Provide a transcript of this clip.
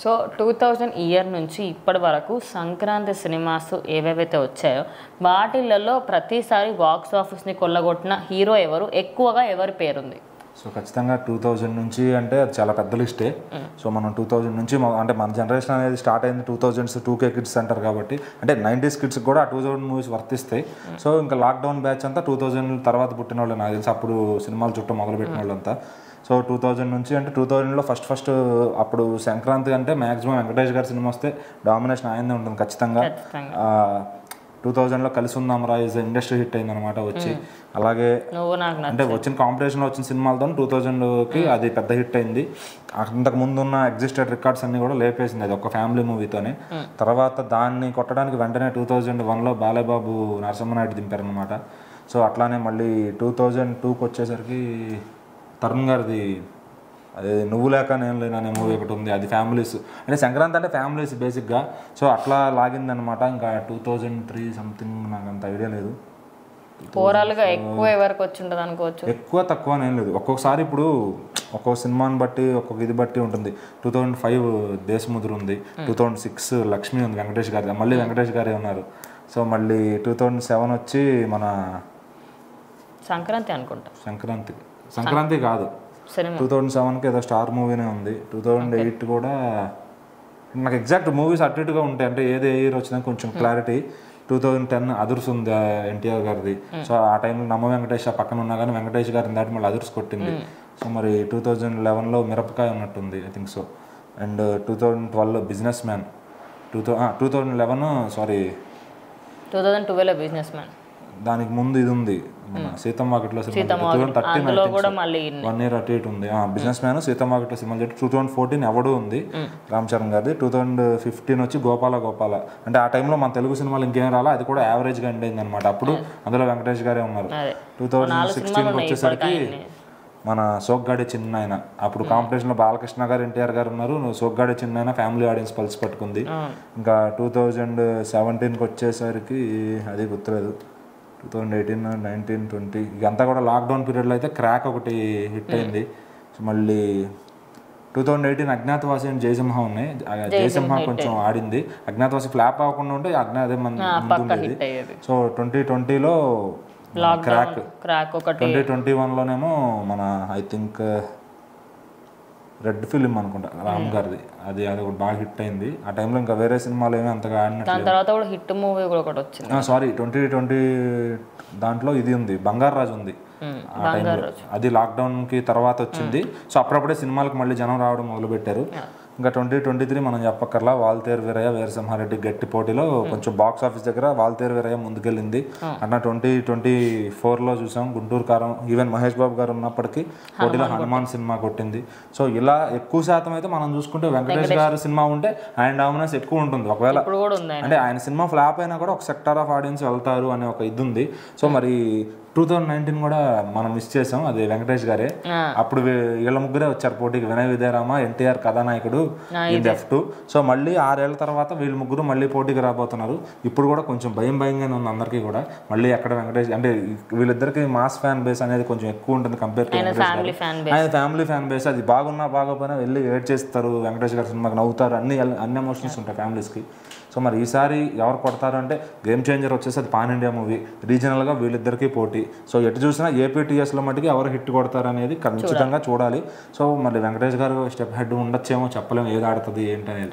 So 2000 year నుంచి ఇప్పటి వరకు సంక్రాంతి సినిమాస్ ఏవేవైతే వచ్చాయో వాటిలలో ప్రతిసారి బాక్స్ ఆఫీస్ని కొల్లగొట్టిన హీరో ఎవరు, ఎక్కువగా ఎవరి పేరుంది? సో ఖచ్చితంగా 2000 నుంచి అంటే అది చాలా పెద్ద లిస్టే. సో మనం 2000 నుంచి అంటే మన జనరేషన్ అనేది స్టార్ట్ అయింది 2000s 2K కిడ్స్ అంటారు కాబట్టి, అంటే 90s కిడ్స్కి కూడా 2000 మూవీస్ వర్తిస్తాయి. సో ఇంకా లాక్డౌన్ బ్యాచ్ అంతా 2000 తర్వాత పుట్టిన వాళ్ళు నాకు తెలిసి, అప్పుడు సినిమాలు చుట్టూ మొదలుపెట్టిన వాళ్ళంతా. సో 2000 నుంచి అంటే 2000లో ఫస్ట్ అప్పుడు సంక్రాంతి అంటే మ్యాక్సిమం వెంకటేష్ గారి సినిమా వస్తే డామినేషన్ ఆయనే ఉంటుంది ఖచ్చితంగా. 2000లో కలిసి ఉందాం రా ఇస్ ఇండస్ట్రీ హిట్ అయింది అనమాట వచ్చి. అలాగే అంటే వచ్చిన కాంపిటీషన్లో వచ్చిన సినిమాలతో 2000కి అది పెద్ద హిట్ అయింది. అంతకు ముందు ఉన్న ఎగ్జిస్టెడ్ రికార్డ్స్ అన్ని కూడా లేపేసింది అది ఒక ఫ్యామిలీ మూవీతోనే. తర్వాత దాన్ని కొట్టడానికి వెంటనే 2001లో బాలేబాబు నరసింహనాయుడు దింపారనమాట. సో అట్లానే మళ్ళీ 2002కి వచ్చేసరికి తరుణ్ గారిది అదే నువ్వు లేక నేను లేను అనే మూవీ ఒకటి ఉంది. అది ఫ్యామిలీస్, అంటే సంక్రాంతి అంటే ఫ్యామిలీస్ బేసిక్గా. సో అట్లా లాగిందనమాట. ఇంకా 2003 సంథింగ్ నాకు అంత ఐడియా లేదు. ఓవరాల్గా ఎక్కువ ఎవరికి వచ్చి ఉంటుంది అనుకోవచ్చు, ఎక్కువ తక్కువ ఏం లేదు. ఒక్కొక్కసారి ఇప్పుడు ఒక్కొక్క సినిమాని బట్టి ఒక్కొక్క ఇది బట్టి ఉంటుంది. 2005 దేశముద్రు ఉంది, 2006 లక్ష్మి ఉంది వెంకటేష్ గారి, మళ్ళీ వెంకటేష్ గారే ఉన్నారు. సో మళ్ళీ 2007 వచ్చి మన సంక్రాంతి అనుకుంటా. సంక్రాంతి కాదు, 2007కి ఏదో స్టార్ మూవీనే ఉంది. 2008 కూడా నాకు ఎగ్జాక్ట్ మూవీస్ అటు ఇటుగా ఉంటాయి, అంటే ఏది ఏ ఇయర్ వచ్చినా కొంచెం క్లారిటీ. 2010 అదుర్స్ ఉంది ఎన్టీఆర్ గారిది. సో ఆ టైంలో నమ్మ వెంకటేష్ పక్కన ఉన్నా కానీ వెంకటేష్ గారిని దాటి మళ్ళీ అదుర్స్ కొట్టింది. సో మరి 2011లో మిరపకాయ ఉన్నట్టుంది I think so. And 2012 business man, 2012 business man. దానికి ముందు ఇది ఉంది సీతమ్మాకిట్లో సినిమా 2013 1 ఇయర్ అటు ఇటు ఉంది. బిజినెస్ మ్యాన్, సీతమ్మాకిట్లో సినిమా 2014 ఎవడు ఉంది రామ్ చరణ్ గారిది. 2015 వచ్చి గోపాల అంటే ఆ టైంలో మన తెలుగు సినిమాలు ఇంకేం రాలా, అది కూడా యావరేజ్గా ఎండ్ అయింది అనమాట. అప్పుడు అందులో వెంకటేష్ గారే ఉన్నారు. 2016 వచ్చేసరికి మన సోగ్గాడి చిన్నాయన, అప్పుడు కాంపిటీషన్లో బాలకృష్ణ గారు ఎన్టీఆర్ గారు ఉన్నారు. సోగ్గాడి చిన్నాయన ఫ్యామిలీ ఆడియన్స్ పల్స్ పట్టుకుంది. ఇంకా 2017కి వచ్చేసరికి అది గుర్తులేదు, 2018, 19, 20 ఇదంతా కూడా లాక్డౌన్ పీరియడ్లో అయితే క్రాక్ ఒకటి హిట్ అయింది. మళ్ళీ 2018 అజ్ఞాతవాసి అని జయసింహ ఉన్నాయి. జయసింహ కొంచెం ఆడింది, అజ్ఞాతవాసి ఫ్లాప్ అవ్వకుండా ఉంటే అదే ముందుండేది. సో 2020లో క్రాక్, 2021లోనేమో మన ఐ థింక్ రెడ్ ఫిలిం అనుకుంటా రామ్ గారిది, అది ఒకటి బాగా హిట్ అయింది. ఆ టైంలో ఇంకా వేరే సినిమాలు ఏమీ అంతగా ఆడినట్టు. హిట్ మూవీ కూడా ఒకటి వచ్చింది, సారీ 2020 దాంట్లో ఇది ఉంది బంగారాజు ఉంది ఆ టైంలో. అది లాక్డౌన్కి తర్వాత వచ్చింది. సో అప్పుడప్పుడే సినిమాలకు మళ్ళీ జనం రావడం మొదలుపెట్టారు. ఇంకా 2023 మనం చెప్పక్కర్లా, వాల్తేరు వీరయ్య వీరసింహారెడ్డి గట్టి పోటీలో కొంచెం బాక్స్ ఆఫీస్ దగ్గర వాల్తేరు వీరయ్య ముందుకెళ్ళింది. అట్లా 2024లో చూసాం గుంటూరు కారం, ఈవెన్ మహేష్ బాబు గారు ఉన్నప్పటికీ పోటీలో హనుమాన్ సినిమా కొట్టింది. సో ఇలా ఎక్కువ శాతం అయితే మనం చూసుకుంటే వెంకటేష్ గారి సినిమా ఉంటే ఆయన డామినెన్స్ ఎక్కువ ఉంటుంది. ఒకవేళ అంటే ఆయన సినిమా ఫ్లాప్ అయినా కూడా ఒక సెక్టార్ ఆఫ్ ఆడియన్స్ వెళ్తారు అనే ఒక ఇది ఉంది. సో మరి 2019 కూడా మనం మిస్ చేసాం, అది వెంకటేష్ గారే. అప్పుడు వీళ్ళ ముగ్గురే వచ్చారు పోటీకి, వినయ విజయరామ, ఎన్టీఆర్ కథానాయకుడు ఇన్ F2. సో మళ్ళీ 6 ఏళ్ల తర్వాత వీళ్ళు ముగ్గురు మళ్ళీ పోటీకి రాబోతున్నారు. ఇప్పుడు కూడా కొంచెం భయంగానే ఉంది అందరికీ కూడా. మళ్ళీ ఎక్కడ వెంకటేష్ అంటే వీళ్ళిద్దరికి మాస్ ఫ్యాన్ బేస్ అనేది కొంచెం ఎక్కువ ఉంటుంది కంపేర్ టు వెంకటేష్ గారు. ఆయన ఫ్యామిలీ ఫ్యాన్ బేస్, అది బాగున్నా బాగోపోయినా వెళ్ళి ఏడ్ చేస్తారు వెంకటేష్ గారి సినిమాకి, నవ్వుతారు, అన్ని ఎమోషన్స్ ఉంటాయి ఫ్యామిలీస్కి. సో మరి ఈసారి ఎవరు కొడతారు అంటే గేమ్ చేంజర్ వచ్చేసి అది పాన్ ఇండియా మూవీ, రీజనల్గా వీళ్ళిద్దరికీ పోటీ. సో ఎటు చూసినా ఏపీటీఎస్లో మటుకి ఎవరు హిట్ కొడతారు అనేది ఖచ్చితంగా చూడాలి. సో మరి వెంకటేష్ గారు స్టెప్ హెడ్ ఉండొచ్చేమో, చెప్పలేము ఏది ఆడుతుంది ఏంటి అనేది.